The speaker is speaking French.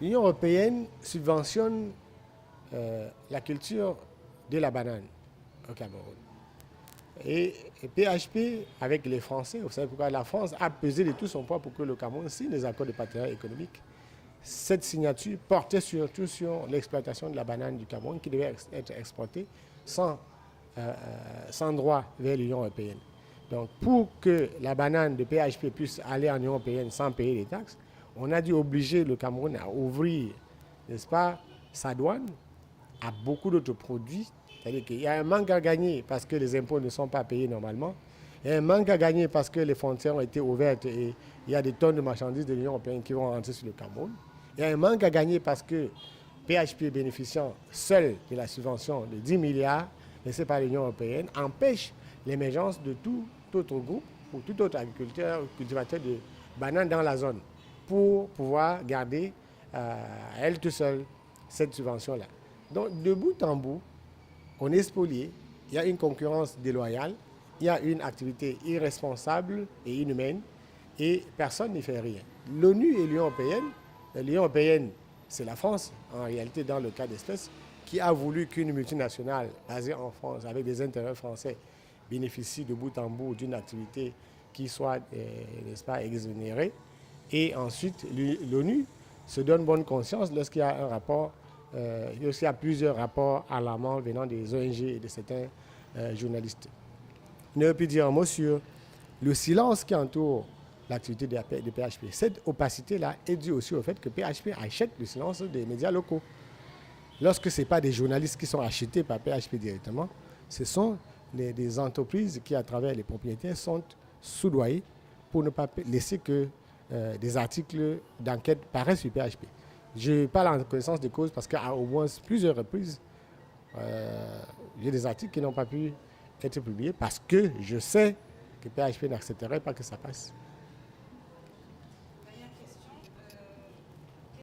L'Union européenne subventionne la culture de la banane au Cameroun. Et PHP, avec les Français, vous savez pourquoi la France a pesé de tout son poids pour que le Cameroun signe les accords de partenariat économique. Cette signature portait surtout sur l'exploitation de la banane du Cameroun qui devait être exportée sans, sans droit vers l'Union européenne. Donc pour que la banane de PHP puisse aller en Union européenne sans payer les taxes, on a dû obliger le Cameroun à ouvrir, n'est-ce pas, sa douane à beaucoup d'autres produits. C'est-à-dire qu'il y a un manque à gagner parce que les impôts ne sont pas payés normalement. Il y a un manque à gagner parce que les frontières ont été ouvertes et il y a des tonnes de marchandises de l'Union européenne qui vont rentrer sur le Cameroun. Il y a un manque à gagner parce que PHP bénéficiant seul de la subvention de 10 milliards laissée par l'Union européenne empêche l'émergence de tout autre groupe ou tout autre agriculteur ou cultivateur de bananes dans la zone pour pouvoir garder à elle tout seule cette subvention-là. Donc de bout en bout, on est spolié, il y a une concurrence déloyale, il y a une activité irresponsable et inhumaine et personne n'y fait rien. L'ONU et l'Union européenne, c'est la France, en réalité dans le cas d'espèce, qui a voulu qu'une multinationale basée en France, avec des intérêts français, bénéficie de bout en bout d'une activité qui soit, n'est-ce pas, exonérée. Et ensuite, l'ONU se donne bonne conscience lorsqu'il y a un rapport, il y a aussi plusieurs rapports alarmants venant des ONG et de certains journalistes. Je ne veux plus dire un mot sur le silence qui entoure l'activité de PHP. Cette opacité-là est due aussi au fait que PHP achète le silence des médias locaux. Lorsque ce n'est pas des journalistes qui sont achetés par PHP directement, ce sont des entreprises qui, à travers les propriétaires, sont soudoyées pour ne pas laisser que des articles d'enquête paraissent sur PHP. Je parle en connaissance de cause parce qu'à au moins plusieurs reprises, j'ai des articles qui n'ont pas pu être publiés parce que je sais que PHP n'accepterait pas que ça passe.